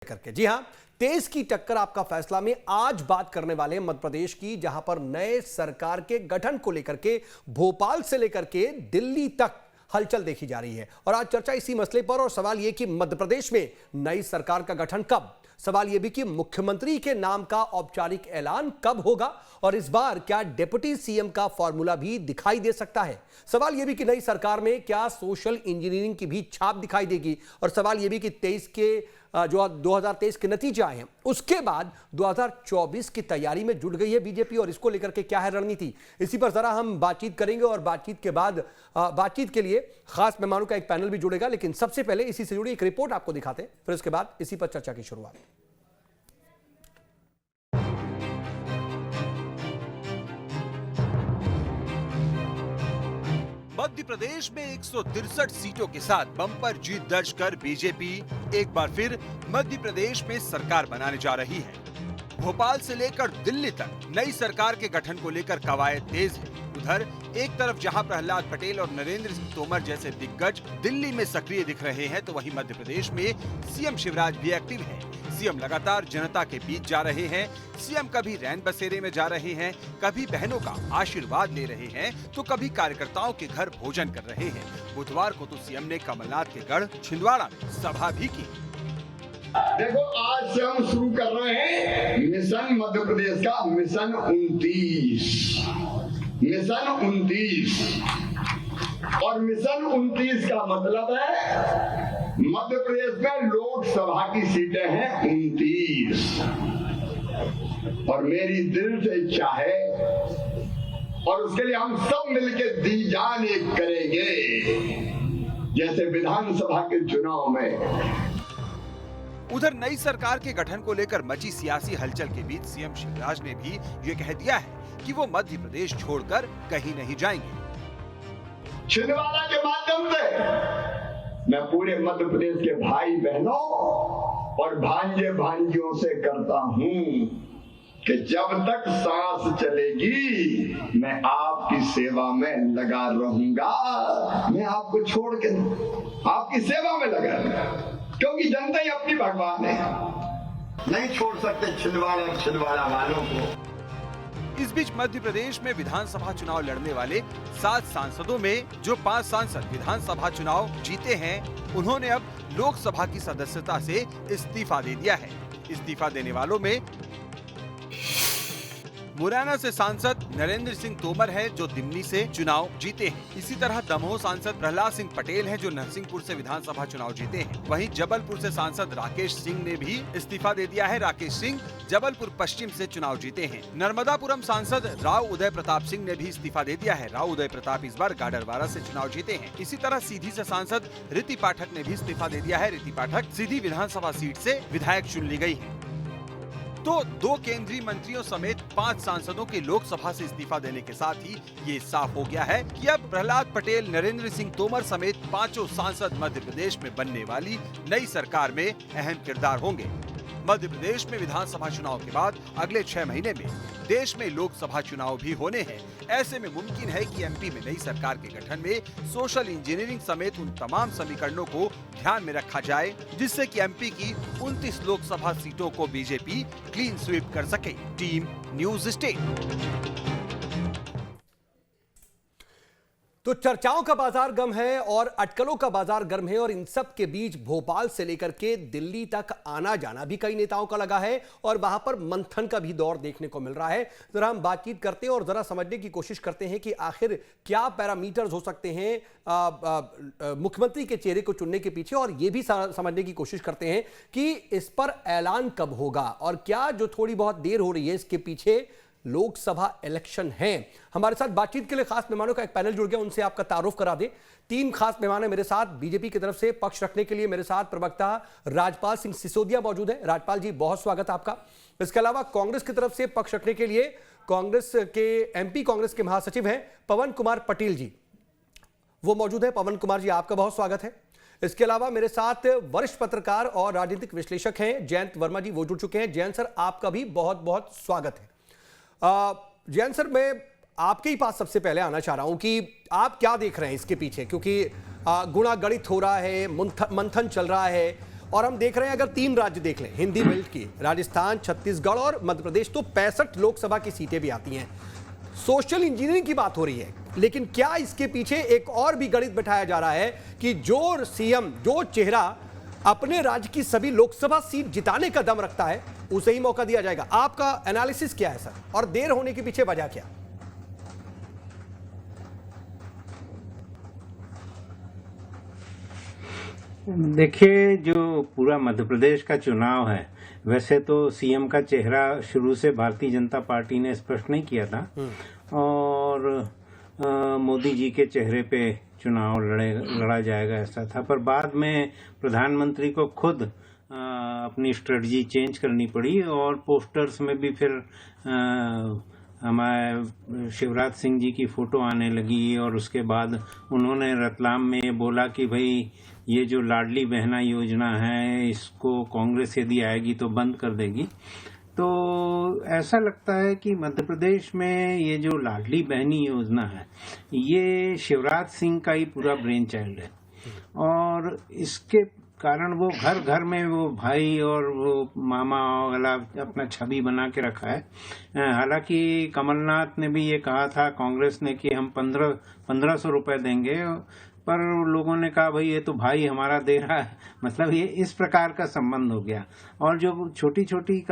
करके। जी हां, तेज की टक्कर आपका फैसला में आज बात करने वाले हैं मध्य प्रदेश की, जहां पर नए सरकार के गठन को लेकर के भोपाल से लेकर के दिल्ली तक हलचल देखी जा रही है। और आज चर्चा इसी मसले पर, और सवाल यह कि मध्य प्रदेश में नई सरकार का गठन कब, सवाल यह भी कि मुख्यमंत्री के नाम का औपचारिक ऐलान कब होगा, और इस बार क्या डिप्टी सीएम का फॉर्मूला भी दिखाई दे सकता है। सवाल यह भी कि नई सरकार में क्या सोशल इंजीनियरिंग की भी छाप दिखाई देगी, और सवाल यह भी कि 23 के जो 2023 के नतीजे आए हैं उसके बाद 2024 की तैयारी में जुट गई है बीजेपी, और इसको लेकर के क्या है रणनीति, इसी पर जरा हम बातचीत करेंगे। और बातचीत के बाद बातचीत के लिए खास मेहमानों का एक पैनल भी जुड़ेगा, लेकिन सबसे पहले इसी से जुड़ी एक रिपोर्ट आपको दिखाते हैं, फिर उसके बाद इसी पर चर्चा की शुरुआत। मध्य प्रदेश में 163 सीटों के साथ बम्पर जीत दर्ज कर बीजेपी एक बार फिर मध्य प्रदेश में सरकार बनाने जा रही है। भोपाल से लेकर दिल्ली तक नई सरकार के गठन को लेकर कवायद तेज है। उधर एक तरफ जहां प्रहलाद पटेल और नरेंद्र सिंह तोमर जैसे दिग्गज दिल्ली में सक्रिय दिख रहे हैं, तो वहीं मध्य प्रदेश में सीएम शिवराज भी एक्टिव हैं। सीएम लगातार जनता के बीच जा रहे हैं। सीएम कभी रैन बसेरे में जा रहे हैं, कभी बहनों का आशीर्वाद ले रहे हैं, तो कभी कार्यकर्ताओं के घर भोजन कर रहे हैं। बुधवार को तो सीएम ने कमलनाथ के गढ़ छिंदवाड़ा में सभा भी की। देखो, आज से हम शुरू कर रहे हैं मिशन मध्य प्रदेश का, मिशन 29। और मिशन 29 का मतलब है मध्य प्रदेश में लोकसभा की सीटें हैं 29, और मेरी दिल से इच्छा है, और उसके लिए हम सब मिलकर दी जान एक करेंगे, जैसे विधानसभा के चुनाव में। उधर नई सरकार के गठन को लेकर मची सियासी हलचल के बीच सीएम शिवराज ने भी ये कह दिया है कि वो मध्य प्रदेश छोड़कर कहीं नहीं जाएंगे। छिंदवाड़ा के माध्यम से मैं पूरे मध्य प्रदेश के भाई बहनों और भांजे भांजियों से करता हूं कि जब तक सांस चलेगी मैं आपकी सेवा में लगा रहूंगा। मैं आपको छोड़ के आपकी सेवा में लगा रहूंगा, क्योंकि जनता ही अपनी भगवान है। नहीं छोड़ सकते छिंदवाड़ा वालों को। इस बीच मध्य प्रदेश में विधानसभा चुनाव लड़ने वाले 7 सांसदों में जो 5 सांसद विधानसभा चुनाव जीते हैं, उन्होंने अब लोकसभा की सदस्यता से इस्तीफा दे दिया है। इस्तीफा देने वालों में मुरैना से सांसद नरेंद्र सिंह तोमर है, जो दिमनी से चुनाव जीते हैं। इसी तरह दमोह सांसद प्रहलाद सिंह पटेल हैं, जो नरसिंहपुर से विधानसभा चुनाव जीते हैं। वहीं जबलपुर से सांसद राकेश सिंह ने भी इस्तीफा दे दिया है। राकेश सिंह जबलपुर पश्चिम से चुनाव जीते हैं। नर्मदापुरम सांसद राव उदय प्रताप सिंह ने भी इस्तीफा दे दिया है। राव उदय प्रताप इस बार गाडरवारा से चुनाव जीते हैं। इसी तरह सीधी से सांसद रीति पाठक ने भी इस्तीफा दे दिया है। रीति पाठक सीधी विधानसभा सीट से विधायक चुन ली गयी है। तो 2 केंद्रीय मंत्रियों समेत 5 सांसदों के लोकसभा से इस्तीफा देने के साथ ही ये साफ हो गया है कि अब प्रहलाद पटेल, नरेंद्र सिंह तोमर समेत 5 सांसद मध्य प्रदेश में बनने वाली नई सरकार में अहम किरदार होंगे। मध्य प्रदेश में विधानसभा चुनाव के बाद अगले 6 महीने में देश में लोकसभा चुनाव भी होने हैं। ऐसे में मुमकिन है कि एमपी में नई सरकार के गठन में सोशल इंजीनियरिंग समेत उन तमाम समीकरणों को ध्यान में रखा जाए, जिससे कि एमपी की 29 लोकसभा सीटों को बीजेपी क्लीन स्वीप कर सके। Team news state. तो चर्चाओं का बाजार गर्म है और अटकलों का बाजार गर्म है, और इन सब के बीच भोपाल से लेकर के दिल्ली तक आना जाना भी कई नेताओं का लगा है, और वहां पर मंथन का भी दौर देखने को मिल रहा है। जरा हम बातचीत करते हैं और जरा समझने की कोशिश करते हैं कि आखिर क्या पैरामीटर्स हो सकते हैं मुख्यमंत्री के चेहरे को चुनने के पीछे, और ये भी समझने की कोशिश करते हैं कि इस पर ऐलान कब होगा, और क्या जो थोड़ी बहुत देर हो रही है इसके पीछे लोकसभा इलेक्शन है। हमारे साथ बातचीत के लिए खास मेहमानों का एक पैनल जुड़ गया, उनसे आपका तारुफ करा दे। 3 खास मेहमान हैं मेरे साथ। बीजेपी की तरफ से पक्ष रखने के लिए मेरे साथ प्रवक्ता राजपाल सिंह सिसोदिया मौजूद है। राजपाल जी, बहुत स्वागत है आपका। इसके अलावा कांग्रेस की तरफ से पक्ष रखने के लिए कांग्रेस के एमपी कांग्रेस के महासचिव हैं पवन कुमार पटेल जी, वो मौजूद है। पवन कुमार जी, आपका बहुत स्वागत है। इसके अलावा मेरे साथ वरिष्ठ पत्रकार और राजनीतिक विश्लेषक हैं जयंत वर्मा जी, वो जुड़ चुके हैं। जयंत सर, आपका भी बहुत बहुत स्वागत है। जयंत सर, मैं आपके ही पास सबसे पहले आना चाह रहा हूं कि आप क्या देख रहे हैं इसके पीछे, क्योंकि गुणा गणित हो रहा है, मंथन चल रहा है, और हम देख रहे हैं, अगर 3 राज्य देख लें हिंदी बेल्ट की, राजस्थान, छत्तीसगढ़ और मध्य प्रदेश, तो 65 लोकसभा की सीटें भी आती हैं। सोशल इंजीनियरिंग की बात हो रही है, लेकिन क्या इसके पीछे एक और भी गणित बैठाया जा रहा है कि जो सीएम, जो चेहरा अपने राज्य की सभी लोकसभा सीट जिताने का दम रखता है, उसे ही मौका दिया जाएगा? आपका एनालिसिस क्या है सर, और देर होने के पीछे वजह क्या? देखिए, जो पूरा मध्य प्रदेश का चुनाव है, वैसे तो सीएम का चेहरा शुरू से भारतीय जनता पार्टी ने स्पष्ट नहीं किया था और मोदी जी के चेहरे पे चुनाव लड़ा जाएगा ऐसा था, पर बाद में प्रधानमंत्री को खुद अपनी स्ट्रेटजी चेंज करनी पड़ी और पोस्टर्स में भी फिर हमारे शिवराज सिंह जी की फोटो आने लगी और उसके बाद उन्होंने रतलाम में बोला कि भाई ये जो लाडली बहना योजना है, इसको कांग्रेस यदि आएगी तो बंद कर देगी। तो ऐसा लगता है कि मध्य प्रदेश में ये जो लाडली बहनी योजना है, ये शिवराज सिंह का ही पूरा ब्रेन चाइल्ड है और इसके कारण वो घर घर में वो भाई और वो मामा वाला अपना छवि बना के रखा है। हालांकि कमलनाथ ने भी ये कहा था कांग्रेस ने कि हम 1500 रुपए देंगे, पर लोगों ने कहा भाई ये तो भाई हमारा दे रहा है, मतलब ये इस प्रकार का संबंध हो गया। और जो छोटी छोटी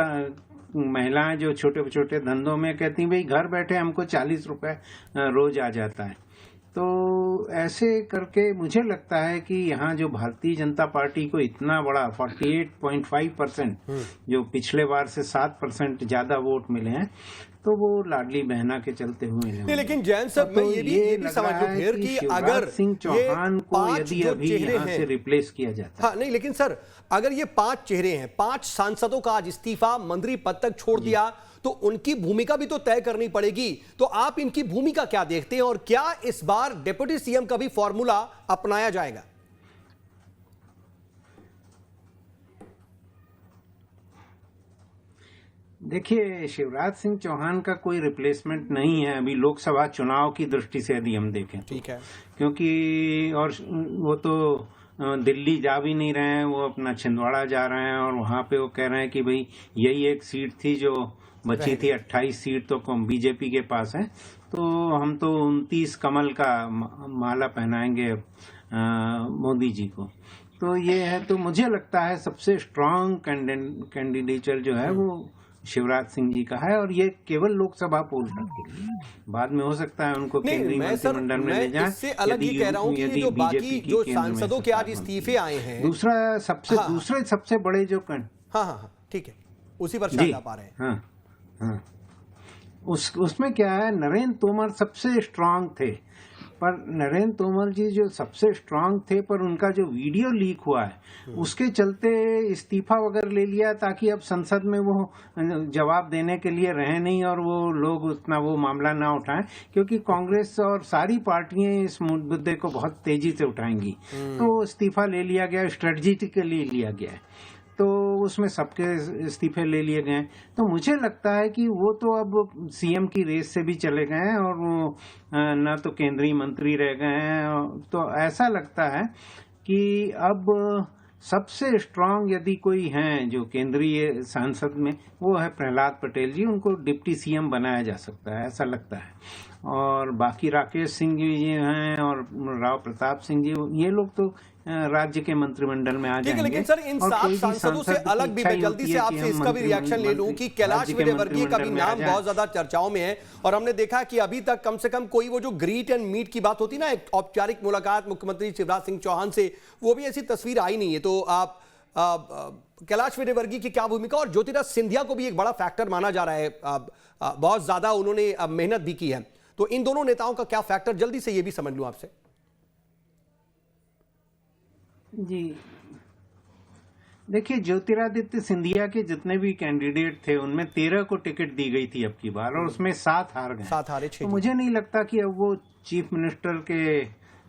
महिलाएं जो छोटे छोटे धंधों में कहती भाई घर बैठे हमको 40 रुपए रोज आ जाता है। तो ऐसे करके मुझे लगता है कि यहाँ जो भारतीय जनता पार्टी को इतना बड़ा 48.5% जो पिछले बार से 7% ज्यादा वोट मिले हैं, तो वो लाडली बहना के चलते हुए हैं। लेकिन जैन साहब, मैं ये भी समझ लूं फिर कि अगर सिंह चौहान को यदि अभी यहाँ से रिप्लेस किया जाता है, हाँ नहीं, लेकिन सर अगर ये 5 चेहरे हैं, 5 सांसदों का आज इस्तीफा, मंत्री पद तक छोड़ दिया, तो उनकी भूमिका भी तो तय करनी पड़ेगी। तो आप इनकी भूमिका क्या देखते हैं और क्या इस बार डिप्टी सीएम का भी फॉर्मूला अपनाया जाएगा? देखिए, शिवराज सिंह चौहान का कोई रिप्लेसमेंट नहीं है अभी लोकसभा चुनाव की दृष्टि से यदि हम देखें। ठीक है, क्योंकि और वो तो दिल्ली जा भी नहीं रहे हैं, वो अपना छिंदवाड़ा जा रहे हैं और वहां पे वो कह रहे हैं कि भाई यही एक सीट थी जो बची थी, 28 सीट तो बीजेपी के पास है, तो हम तो 29 कमल का माला पहनाएंगे मोदी जी को। तो ये है, तो मुझे लगता है सबसे स्ट्रांग कैंडिडेचर जो है वो शिवराज सिंह जी का है और ये केवल लोकसभा पोल तक के लिए, बाद में हो सकता है उनको केंद्रीय मंत्रिमंडल में ले जाएं। इससे अलग ही कह रहा हूं कि जो बाकी जो सांसदों के आज इस्तीफे आए हैं, दूसरे सबसे बड़े जो हाँ ठीक है, उसी पर शायद आप आ रहे हैं। हाँ, उसमें क्या है, नरेंद्र तोमर सबसे स्ट्रांग थे, पर नरेंद्र तोमर जी जो सबसे स्ट्रांग थे, पर उनका जो वीडियो लीक हुआ है उसके चलते इस्तीफा वगैरह ले लिया, ताकि अब संसद में वो जवाब देने के लिए रहे नहीं और वो लोग उतना वो मामला ना उठाएं, क्योंकि कांग्रेस और सारी पार्टियां इस मुद्दे को बहुत तेजी से उठाएंगी। तो इस्तीफा ले लिया गया, स्ट्रेटेजिकली लिया गया है, तो उसमें सबके इस्तीफे ले लिए गए। तो मुझे लगता है कि वो तो अब सीएम की रेस से भी चले गए हैं और वो न तो केंद्रीय मंत्री रह गए हैं। तो ऐसा लगता है कि अब सबसे स्ट्रांग यदि कोई हैं जो केंद्रीय सांसद में, वो है प्रहलाद पटेल जी, उनको डिप्टी सीएम बनाया जा सकता है, ऐसा लगता है। और बाकी राकेश सिंह जी हैं और राव प्रताप सिंह जी, ये लोग तो राज्य के मंत्रिमंडल में आ जाएंगे। लेकिन सर इन 7 सांसदों से अलग भी मैं जल्दी से आपसे इसका भी रिएक्शन ले लूं कि कैलाश विजयवर्गीय का भी नाम बहुत ज्यादा चर्चाओं में है और हमने देखा कि अभी तक कम से कम कोई वो जो ग्रीट एंड मीट की बात होती ना, एक औपचारिक मुलाकात मुख्यमंत्री शिवराज सिंह चौहान से, वो भी ऐसी तस्वीर आई नहीं है। तो आप कैलाश विजयवर्गीय की क्या भूमिका, और ज्योतिरादित्य सिंधिया को भी एक बड़ा फैक्टर माना जा रहा है, बहुत ज्यादा उन्होंने मेहनत भी की है, तो इन दोनों नेताओं का क्या फैक्टर, जल्दी से ये भी समझ लूं आपसे। जी देखिए, ज्योतिरादित्य सिंधिया के जितने भी कैंडिडेट थे उनमें 13 को टिकट दी गई थी अब की बार और उसमें 7 हार गए। 7 हारे, 6। तो मुझे नहीं लगता कि अब वो चीफ मिनिस्टर के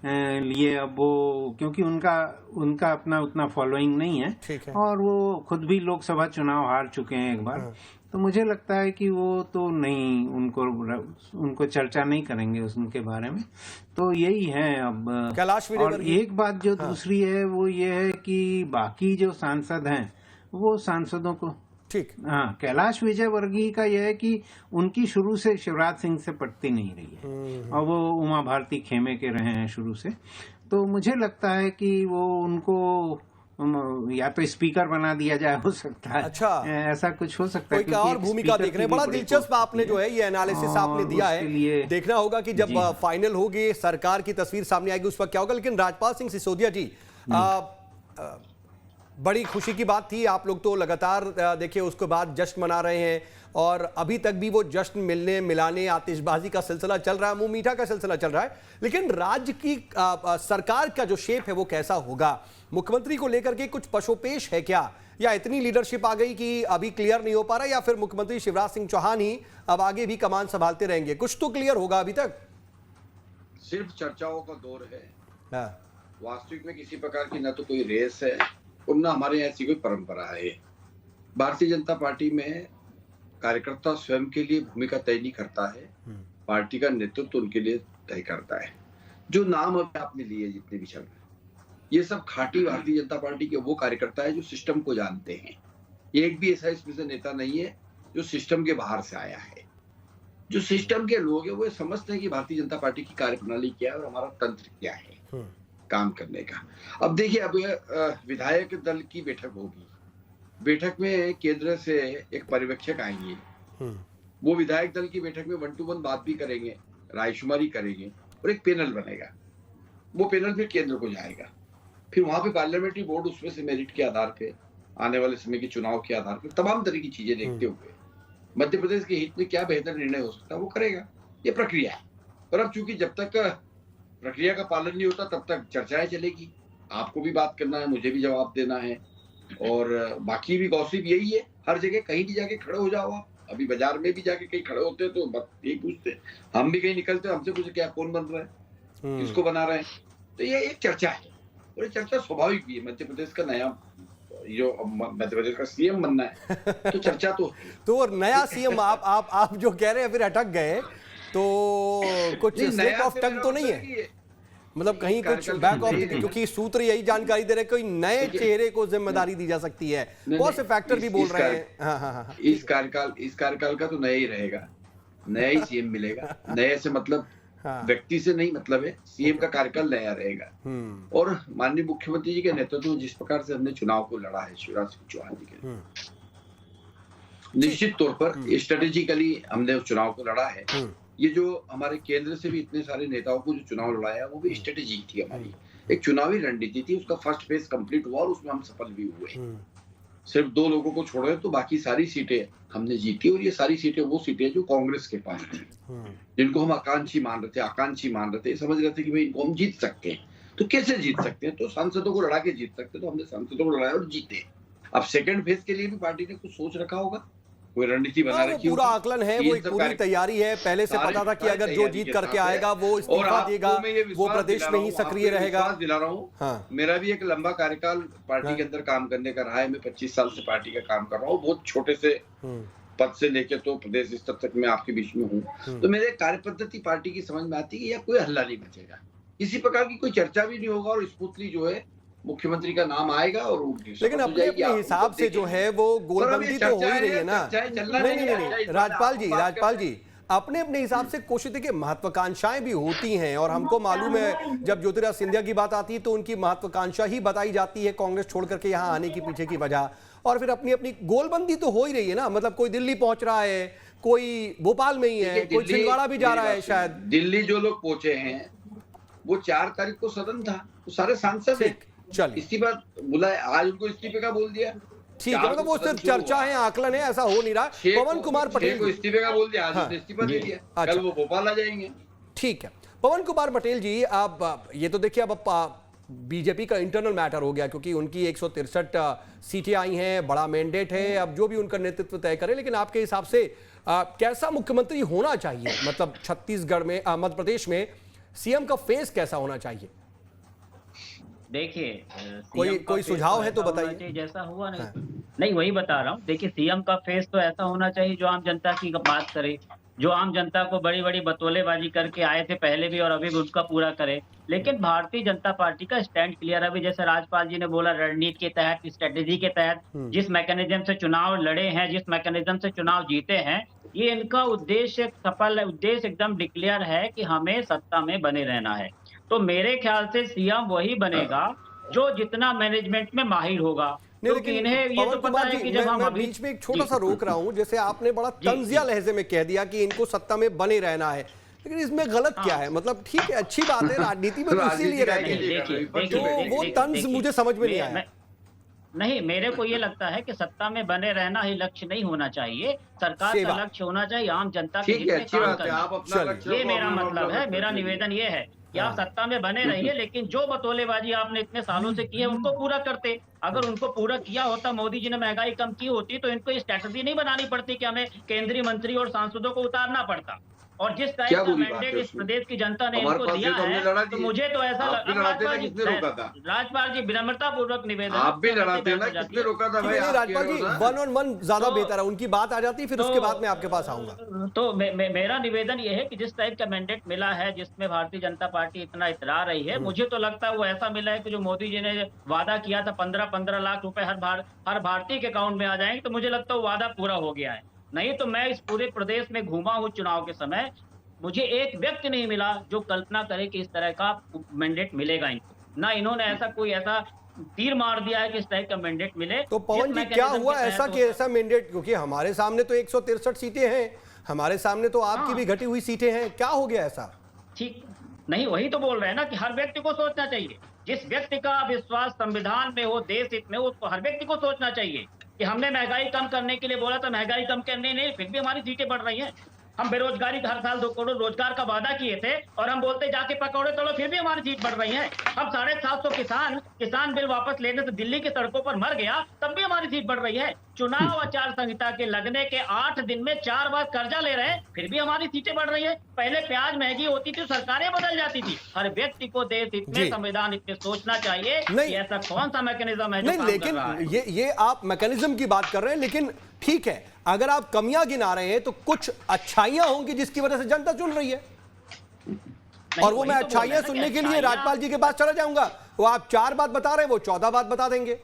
लिए अब वो, क्योंकि उनका अपना उतना फॉलोइंग नहीं है, ठीक है। और वो खुद भी लोकसभा चुनाव हार चुके हैं एक बार, तो मुझे लगता है कि वो तो नहीं, उनको चर्चा नहीं करेंगे उनके बारे में। तो यही है अब। कैलाश और विजयवर्गीय, एक बात जो दूसरी है वो ये है कि बाकी जो सांसद हैं वो सांसदों को, ठीक, हाँ, कैलाश विजयवर्गीय का यह है कि उनकी शुरू से शिवराज सिंह से पटती नहीं रही है, और वो उमा भारती खेमे के रहे हैं शुरू से। तो मुझे लगता है कि वो उनको या तो स्पीकर बना दिया जाए, हो सकता है। अच्छा, ऐसा कुछ हो सकता है। कोई और भूमिका देख रहे हैं। बड़ा दिलचस्प आपने जो है ये एनालिसिस आपने दिया है। देखना होगा कि जब फाइनल होगी, सरकार की तस्वीर सामने आएगी, उस वक्त क्या होगा। लेकिन राजपाल सिंह सिसोदिया जी, बड़ी खुशी की बात थी, आप लोग तो लगातार देखिए उसके बाद जश्न मना रहे हैं, और अभी तक भी वो जश्न मिलने मिलाने आतिशबाजी का सिलसिला चल रहा है, मुंह मीठा का सिलसिला चल रहा है। लेकिन राज्य की सरकार का जो शेप है वो कैसा होगा, मुख्यमंत्री को लेकर के कुछ पशोपेश है क्या, या इतनी लीडरशिप आ गई कि अभी क्लियर नहीं हो पा रहा, या फिर मुख्यमंत्री शिवराज सिंह चौहान ही अब आगे भी कमान संभालते रहेंगे? कुछ तो क्लियर होगा अभी तक। सिर्फ चर्चाओं का दौर है, हाँ। वास्तविक में किसी प्रकार की न तो कोई रेस है और न हमारे यहाँ ऐसी कोई परंपरा है। भारतीय जनता पार्टी में कार्यकर्ता स्वयं के लिए भूमिका तय नहीं करता है, पार्टी का नेतृत्व उनके लिए तय करता है। जो नाम अभी आपने लिए जितने भी चल रहे, ये सब खाटी भारतीय जनता पार्टी के वो कार्यकर्ता है जो सिस्टम को जानते हैं। एक भी ऐसा इसमें से नेता नहीं है जो सिस्टम के बाहर से आया है। जो सिस्टम के लोग हैं वो समझते हैं कि भारतीय जनता पार्टी की कार्यप्रणाली क्या है और हमारा तंत्र क्या है काम करने का। अब देखिए, अब विधायक दल की बैठक होगी, बैठक में केंद्र से एक पर्यवेक्षक आएंगे, वो विधायक दल की बैठक में 1 to 1 बात भी करेंगे, रायशुमारी करेंगे, और एक पैनल बनेगा। वो पैनल फिर केंद्र को जाएगा, फिर वहां पे पार्लियामेंट्री बोर्ड उसमें से मेरिट के आधार पे, आने वाले समय के चुनाव के आधार पे, तमाम तरह की चीजें देखते हुए मध्य प्रदेश के हित में क्या बेहतर निर्णय हो सकता है वो करेगा। ये प्रक्रिया है। और अब चूंकि जब तक प्रक्रिया का पालन नहीं होता तब तक चर्चाएं चलेगी। आपको भी बात करना है, मुझे भी जवाब देना है, और बाकी भी गॉसिप यही है। हर जगह कहीं भी जाके खड़े हो जाओ आप। अभी बाजार में भी जाके कहीं खड़े होते हैं तो यही पूछते हैं, हम भी कहीं निकलते हैं हमसे पूछे क्या कौन बन रहा है, किसको बना रहे हैं। तो ये एक चर्चा है, और ये चर्चा स्वाभाविक भी है। मध्य प्रदेश का नया जो मध्य प्रदेश का सीएम बनना है तो चर्चा तो और नया सीएम आप जो कह रहे हैं फिर अटक गए तो कुछ स्लिप ऑफ टंग तो नहीं है, मतलब कहीं कुछ बैक ऑफ, क्योंकि सूत्र यही जानकारी दे रहे हैं कोई नए चेहरे को जिम्मेदारी दी जा सकती है, बहुत से फैक्टर भी बोल रहे हैं। हाँ। इस कार्यकाल का तो नया ही रहेगा, नया ही सीएम मिलेगा। नए से मतलब व्यक्ति से नहीं मतलब है, सीएम का कार्यकाल नया रहेगा। और माननीय मुख्यमंत्री जी के नेतृत्व में जिस प्रकार से हमने चुनाव को लड़ा है शिवराज सिंह चौहान जी के लिए, निश्चित तौर पर स्ट्रेटेजिकली हमने उस चुनाव को लड़ा है। ये जो हमारे केंद्र से भी इतने सारे नेताओं को जो चुनाव लड़ाया वो भी स्ट्रेटेजी थी हमारी, एक चुनावी रणनीति थी। उसका फर्स्ट फेज कंप्लीट हुआ और उसमें हम सफल भी हुए। सिर्फ 2 लोगों को छोड़ रहे तो बाकी सारी सीटें हमने जीती, और ये सारी सीटें वो सीटें जो कांग्रेस के पास थी, जिनको हम आकांक्षी मान रहे थे, समझ रहे थे कि भाई इनको हम जीत सकते हैं। तो कैसे जीत सकते हैं, तो सांसदों को लड़ा के जीत सकते हैं। तो हमने सांसदों को लड़ाया और जीते। अब सेकंड फेज के लिए भी पार्टी ने कुछ सोच रखा होगा, कोई रणनीति बना रखी है, पूरा आकलन है, वो एक पूरी तैयारी है। पहले से पता था कि अगर जो जीत करके आएगा वो इस्तीफा देगा, वो प्रदेश में ही सक्रिय रहेगा। दिला रहा हूँ, मेरा भी एक लंबा कार्यकाल पार्टी के अंदर काम करने का रहा है। मैं 25 साल से पार्टी का काम कर रहा हूँ, बहुत छोटे से पद से लेके तो प्रदेश स्तर तक मैं आपके बीच में हूँ। तो मेरे कार्य पद्धति पार्टी की समझ में आती है, या कोई हल्ला नहीं बचेगा, इसी प्रकार की कोई चर्चा भी नहीं होगा, और स्मूथली जो है मुख्यमंत्री का नाम आएगा। और लेकिन अपने हिसाब से जो है वो गोलबंदी तो हो ही रही है ना। नहीं, राजपाल जी अपने हिसाब से कोशिश के महत्वाकांक्षाएं भी होती हैं, और हमको मालूम है जब ज्योतिरादित्य सिंधिया की बात आती है तो उनकी महत्वाकांक्षा ही बताई जाती है कांग्रेस छोड़ करके यहाँ आने की पीछे की वजह। और फिर अपनी गोलबंदी तो हो ही रही है ना, मतलब कोई दिल्ली पहुंच रहा है, कोई भोपाल में ही है, कोई छिंदवाड़ा भी जा रहा है शायद। दिल्ली जो लोग पहुंचे हैं वो 4 तारीख को सदन था, वो सारे सांसद हैं। इस्तीफा बुलाया, आज उनको इस्तीफे का बोल दिया। ठीक है, मतलब वो सिर्फ चर्चा है, आकलन है, ऐसा हो नहीं रहा। पवन कुमार पटेल को इस्तीफे का बोल दिया, आज इस्तीफा दे दिया, कल वो भोपाल आ जाएंगे। ठीक है, पवन कुमार पटेल जी, आप ये तो देखिए अब बीजेपी का इंटरनल मैटर हो गया, क्योंकि उनकी 163 सीटें आई हैं, बड़ा मैंडेट है, अब जो भी उनका नेतृत्व तय करे। लेकिन आपके हिसाब से कैसा मुख्यमंत्री होना चाहिए, मतलब छत्तीसगढ़ में, मध्य प्रदेश में सीएम का फेस कैसा होना चाहिए? देखिए कोई सुझाव है तो बताइए। जैसा हुआ नहीं, हाँ। नहीं वही बता रहा हूँ। देखिए सीएम का फेस तो ऐसा होना चाहिए जो आम जनता की बात करे, जो आम जनता को बड़ी बड़ी बतौलेबाजी करके आए थे पहले भी और अभी भी उसका पूरा करे। लेकिन भारतीय जनता पार्टी का स्टैंड क्लियर है। अभी जैसे राजपाल जी ने बोला, रणनीति के तहत, स्ट्रेटेजी के तहत जिस मैकेनिज्म से चुनाव लड़े हैं, जिस मैकेनिज्म से चुनाव जीते हैं, ये इनका उद्देश्य सफल, उद्देश्य एकदम डिक्लेयर है कि हमें सत्ता में बने रहना है। तो मेरे ख्याल से सीएम वही बनेगा जो जितना मैनेजमेंट में माहिर होगा। नहीं, क्योंकि लेकिन इन्हें ये तो पवन पता कुमार है जी, कि जब हम मैं अभी बीच में एक छोटा सा रोक रहा हूं। जैसे आपने बड़ा जी, तंजिया जी। लहजे में कह दिया कि इनको सत्ता में बने रहना है, लेकिन इसमें गलत क्या है? मतलब ठीक है, अच्छी बात है, राजनीति में तो इसीलिए रहते हैं। तो वो तंज मुझे समझ में नहीं आया। नहीं, मेरे को ये लगता है कि सत्ता में बने रहना ही लक्ष्य नहीं होना चाहिए। सरकार का लक्ष्य होना चाहिए आम जनता के ठीक हित है, में अच्छी काम बात है। करना। आप अपना लक्ष्य ये को मेरा अपना मतलब है, लक्ष्य मेरा रखिए। निवेदन ये है कि आप सत्ता में बने रहिए, लेकिन जो बतौलेबाजी आपने इतने सालों से की है उनको पूरा करते। अगर उनको पूरा किया होता, मोदी जी ने महंगाई कम की होती, तो इनको ये स्ट्रैटेजी नहीं बनानी पड़ती कि हमें केंद्रीय मंत्री और सांसदों को उतारना पड़ता। और जिस टाइप क्या का बुरी बात मैंडेट है इस उसमें? प्रदेश की जनता ने हमारे इनको पास दिया ये तो हमने लड़ा है, तो दिए। मुझे तो ऐसा आप भी लड़ाते थे, किसने रोका था? राजपाल जी विनम्रता पूर्वक निवेदन, आप भी लड़ाते ना, किसने रोका था भाई? आप राजपाल जी, वन ऑन वन ज्यादा तो- बेहतर है, उनकी बात आ जाती है, फिर उसके बाद मैं आपके पास आऊंगा। तो मेरा निवेदन ये है कि जिस टाइप का मैंडेट मिला है, जिसमें भारतीय जनता पार्टी इतना इतरा रही है, मुझे तो लगता है वो ऐसा मिला है कि जो मोदी जी ने वादा किया था 15-15 लाख रुपए हर भारतीय के अकाउंट में आ जाएंगे, तो मुझे लगता है वो वादा पूरा हो गया है। नहीं तो मैं इस पूरे प्रदेश में घूमा हूँ चुनाव के समय, मुझे एक व्यक्ति नहीं मिला जो कल्पना करे कि इस तरह का मैंडेट मिलेगा इनको। ना इन्होंने ऐसा कोई ऐसा तीर मार दिया है कि इस टाइप का मैंडेट मिले। तो पवन जी, क्या हुआ ऐसा कि ऐसा मैंडेट? क्योंकि हमारे सामने तो 163 सीटें हैं, हमारे सामने तो आपकी भी घटी हुई सीटें हैं, क्या हो गया ऐसा? ठीक नहीं, वही तो बोल रहे हैं ना कि हर व्यक्ति को सोचना चाहिए। जिस व्यक्ति का विश्वास संविधान में हो, देश हित में हो, उसको हर व्यक्ति को सोचना चाहिए कि हमने महंगाई कम करने के लिए बोला था, महंगाई कम करने नहीं, फिर भी हमारी सीटें बढ़ रही हैं। हम बेरोजगारी का हर साल 2 करोड़ रोजगार का वादा किए थे और हम बोलते जाके पकौड़े तोड़ो, फिर भी हमारी सीट बढ़ रही है। हम 750 किसान बिल वापस लेने से दिल्ली की सड़कों पर मर गया, तब भी हमारी सीट बढ़ रही है। चुनाव आचार संहिता के लगने के 8 दिन में 4 बार कर्जा ले रहे हैं, फिर भी हमारी सीटें बढ़ रही है। पहले प्याज महंगी होती थी, सरकारें बदल जाती थी। हर व्यक्ति को देश हित में, संविधान हित में सोचना चाहिए कि ऐसा कौन सा मैकेनिज्म है जो काम कर रहा है। लेकिन ये आप मैकेनिज्म की बात कर रहे हैं, लेकिन ठीक है, अगर आप कमियां गिना रहे हैं तो कुछ अच्छाइयां होंगी जिसकी वजह से जनता चुन रही है। और वो मैं अच्छाइयां सुनने के लिए राजपाल जी के पास चला जाऊंगा। वो आप 4 बात बता रहे हैं, वो 14 बात बता देंगे।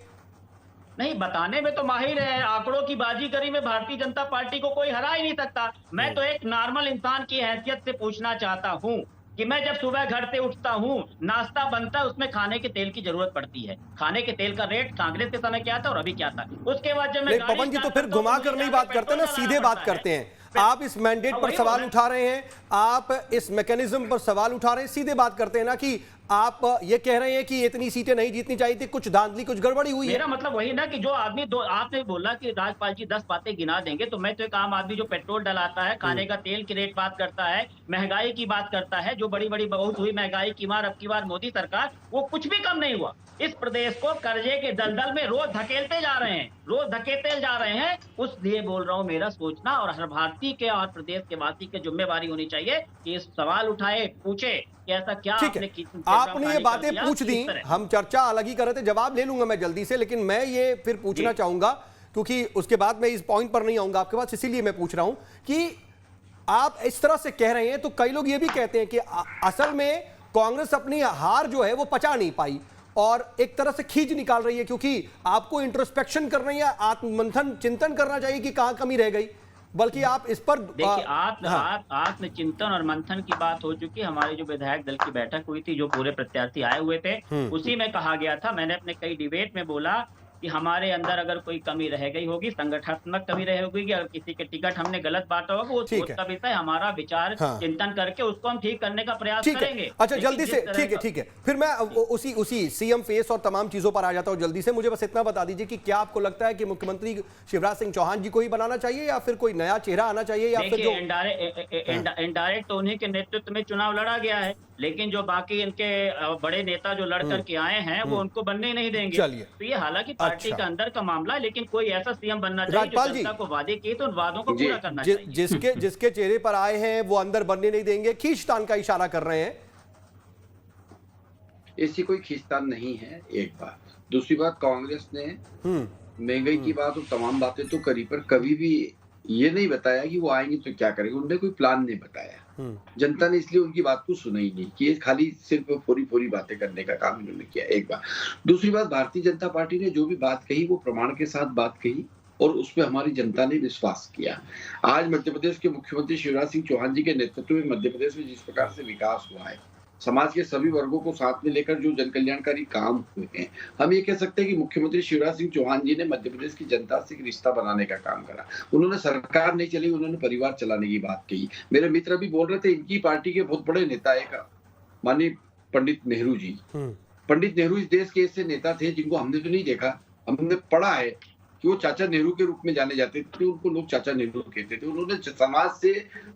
नहीं, बताने में तो माहिर है। आंकड़ों की बाजीगरी में भारतीय जनता पार्टी को कोई हरा ही नहीं सकता। मैं तो एक नॉर्मल इंसान की हैसियत से पूछना चाहता हूं कि मैं जब सुबह घर से उठता हूं, नाश्ता बनता है, उसमें खाने के तेल की जरूरत पड़ती है। खाने के तेल का रेट कांग्रेस के समय क्या था और अभी क्या था? उसके बाद जब मैं पवन जी, तो फिर घुमा कर नहीं बात करते ना, सीधे बात करते हैं। आप इस मैंडेट पर सवाल उठा रहे हैं, आप इस मैकेनिज्म पर सवाल उठा रहे हैं, सीधे बात करते हैं ना कि आप ये कह रहे हैं कि इतनी सीटें नहीं जीतनी चाहिए थी, कुछ धांधली, कुछ गड़बड़ी हुई है। मेरा मतलब वही ना कि जो आदमी आपने बोला कि राजपाल जी 10 बातें गिना देंगे, तो मैं तो एक आम आदमी जो पेट्रोल डलाता है, खाने का तेल की रेट बात करता है, महंगाई की बात करता है, जो बड़ी बड़ी बहुत हुई महंगाई की मार, अब की बार मोदी सरकार, वो कुछ भी कम नहीं हुआ। इस प्रदेश को कर्जे के दलदल में रोज धकेलते जा रहे हैं, रोज धकेलते जा रहे हैं। उसलिए बोल रहा हूँ, मेरा सोचना और हर भारतीय के और प्रदेश के वासी की जिम्मेवारी होनी चाहिए कि इस सवाल उठाए, पूछे कि ऐसा क्या आपने ये बातें पूछ दी, हम चर्चा अलग ही कर रहे थे, जवाब ले लूंगा मैं जल्दी से, लेकिन मैं ये फिर पूछना चाहूंगा क्योंकि उसके बाद मैं इस पॉइंट पर नहीं आऊंगा आपके पास, इसीलिए मैं पूछ रहा हूं कि आप इस तरह से कह रहे हैं तो कई लोग ये भी कहते हैं कि असल में कांग्रेस अपनी हार जो है वो पचा नहीं पाई और एक तरह से खींच निकाल रही है, क्योंकि आपको इंट्रोस्पेक्शन करना या आत्ममंथन, चिंतन करना चाहिए कि कहां कमी रह गई, बल्कि आप इस पर देखिए आत्मचिंतन और मंथन की बात हो चुकी। हमारी जो विधायक दल की बैठक हुई थी, जो पूरे प्रत्याशी आए हुए थे, उसी में कहा गया था, मैंने अपने कई डिबेट में बोला कि हमारे अंदर अगर कोई कमी रह गई होगी, संगठनात्मक कमी रह होगी, अगर किसी के टिकट हमने गलत बांटा होगा, वो उसका विषय हमारा विचार चिंतन करके उसको हम ठीक करने का प्रयास करेंगे। अच्छा, जल्दी से, ठीक है, फिर मैं उसी सीएम फेस और तमाम चीजों पर आ जाता हूं जल्दी से। मुझे बस इतना बता दीजिए कि क्या आपको लगता है कि मुख्यमंत्री शिवराज सिंह चौहान जी को ही बनाना चाहिए या फिर कोई नया चेहरा आना चाहिए, या फिर जो इनडायरेक्ट तो उन्हीं के नेतृत्व में चुनाव लड़ा गया है, लेकिन जो बाकी इनके बड़े नेता जो लड़ करके आए हैं वो उनको बनने ही नहीं देंगे। तो ये हालांकि पार्टी का अंदर का मामला है, लेकिन कोई ऐसा सीएम बनना चाहिए जो जनता को वादे किए तो उन वादों को पूरा करना चाहिए। जिसके चेहरे पर आए हैं वो अंदर बनने नहीं देंगे, खींचतान का इशारा कर रहे हैं। ऐसी कोई खींचतान नहीं है, एक बात। दूसरी बात, कांग्रेस ने महंगाई की बात और तमाम बातें तो करी, पर कभी भी ये नहीं बताया कि वो आएंगे तो क्या करेंगे। उन्होंने कोई प्लान नहीं बताया। जनता ने इसलिए उनकी बात को सुना ही नहीं, कि ये खाली सिर्फ फोरी बातें करने का काम इन्होंने किया, एक बात। दूसरी बात, भारतीय जनता पार्टी ने जो भी बात कही वो प्रमाण के साथ बात कही और उसमें हमारी जनता ने विश्वास किया। आज मध्य प्रदेश के मुख्यमंत्री शिवराज सिंह चौहान जी के नेतृत्व में मध्य प्रदेश में जिस प्रकार से विकास हुआ है, समाज के सभी वर्गों को साथ में लेकर जो जन कल्याणकारी काम हुए हैं, हम ये कह सकते हैं कि मुख्यमंत्री शिवराज सिंह चौहान जी ने मध्य प्रदेश की जनता से एक रिश्ता बनाने का काम करा। उन्होंने सरकार नहीं चली, उन्होंने परिवार चलाने की बात कही। मेरे मित्र भी बोल रहे थे, इनकी पार्टी के बहुत बड़े नेता एक माननीय पंडित नेहरू जी। पंडित नेहरू इस देश के ऐसे नेता थे जिनको हमने तो नहीं देखा, हमने पढ़ा है कि वो चाचा नेहरू के रूप में जाने जाते थे, उनको लोग चाचा नेहरू कहते थे। उन्होंने समाज से,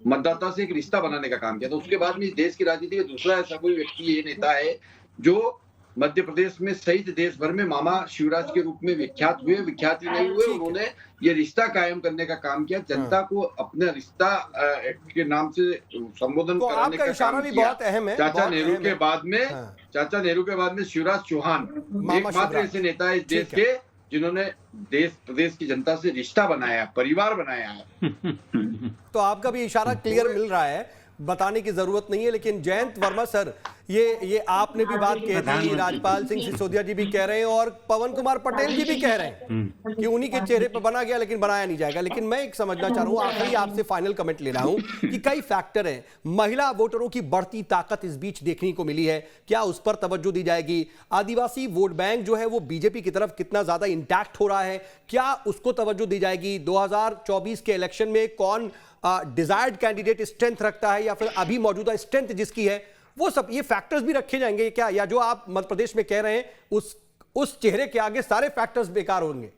मतदाता से एक रिश्ता बनाने का काम किया था। उसके बाद में इस देश की राजनीति में दूसरा ऐसा कोई व्यक्ति, ये नेता है जो मध्य प्रदेश में सहित देश भर में मामा शिवराज के रूप में विख्यात हुए। विख्यात ही नहीं हुए, उन्होंने ये रिश्ता कायम करने का काम किया, जनता को अपने रिश्ता के नाम से संबोधन कराने का काम किया। बहुत अहम है। चाचा नेहरू के बाद में, चाचा नेहरू के बाद में शिवराज चौहान एकमात्र ऐसे नेता है इस देश के जिन्होंने देश प्रदेश की जनता से रिश्ता बनाया, परिवार बनाया है। तो आपका भी इशारा क्लियर मिल रहा है, बताने की जरूरत नहीं है। लेकिन जयंत वर्मा सर, ये आपने भी बात कही थी, राजपाल सिंह सिसोदिया जी भी कह रहे हैं और पवन कुमार पटेल जी भी कह रहे हैं कि उन्हीं के चेहरे पर बना गया लेकिन बनाया नहीं जाएगा। लेकिन मैं एक समझना चाह रहा हूं, आखिरी आपसे फाइनल कमेंट ले रहा हूं कि कई फैक्टर हैं। महिला वोटरों की बढ़ती ताकत इस बीच देखने को मिली है, क्या उस पर तवज्जो दी जाएगी? आदिवासी वोट बैंक जो है वो बीजेपी की तरफ कितना ज्यादा इंटैक्ट हो रहा है, क्या उसको तवज्जो दी जाएगी? 2024 के इलेक्शन में कौन डिजायर्ड कैंडिडेट स्ट्रेंथ रखता है या फिर अभी मौजूदा स्ट्रेंथ जिसकी है, वो सब ये फैक्टर्स भी रखे जाएंगे क्या? या जो आप मध्य प्रदेश में कह रहे हैं उस चेहरे के आगे सारे फैक्टर्स बेकार होंगे?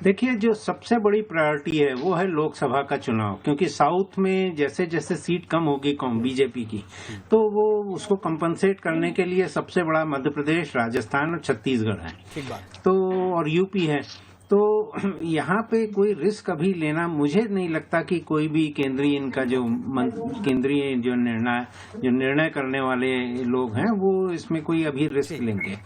देखिए, जो सबसे बड़ी प्रायोरिटी है वो है लोकसभा का चुनाव, क्योंकि साउथ में जैसे जैसे सीट कम होगी बीजेपी की, तो वो उसको कंपनसेट करने के लिए सबसे बड़ा मध्य प्रदेश, राजस्थान और छत्तीसगढ़ है। ठीक बात। तो और यूपी है। तो यहाँ पे कोई रिस्क अभी लेना मुझे नहीं लगता कि कोई भी केंद्रीय इनका जो केंद्रीय जो निर्णय करने वाले लोग हैं वो इसमें कोई अभी रिस्क लेंगे।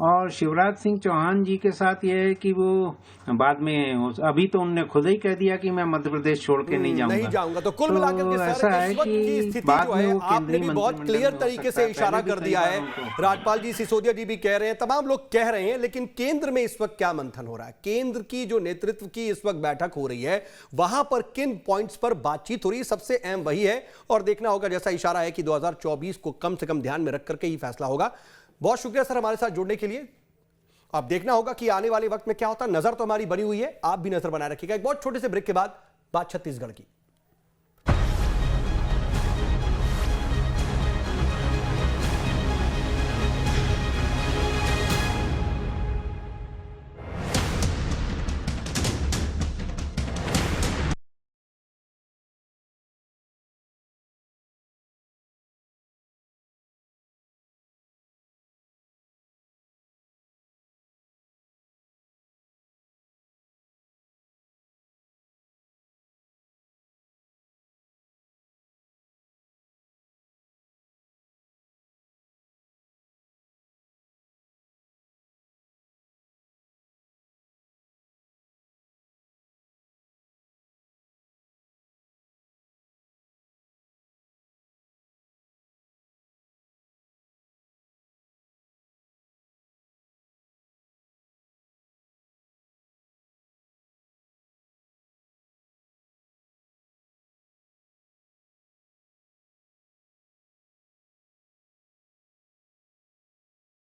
और शिवराज सिंह चौहान जी के साथ ये है कि वो बाद में, अभी तो उन्होंने खुद ही कह दिया कि मैं मध्य प्रदेश छोड़ के नहीं जाऊंगा। तो कुल मिलाकर के ऐसा है कि बाद में आपने भी बहुत क्लियर तरीके से इशारा कर दिया है। राजपाल जी, सिसोदिया जी भी कह रहे हैं, तमाम लोग कह रहे हैं, लेकिन केंद्र में इस वक्त क्या मंथन हो रहा है? केंद्र की जो नेतृत्व की इस वक्त बैठक हो रही है, वहां पर किन पॉइंट्स पर बातचीत हो रही है? सबसे अहम वही है और देखना होगा, जैसा इशारा है कि 2024 को कम से कम ध्यान में रख करके ही फैसला होगा। बहुत शुक्रिया सर हमारे साथ जुड़ने के लिए। अब देखना होगा कि आने वाले वक्त में क्या होता है। नजर तो हमारी बनी हुई है, आप भी नजर बनाए रखिएगा। एक बहुत छोटे से ब्रेक के बाद बात छत्तीसगढ़ की।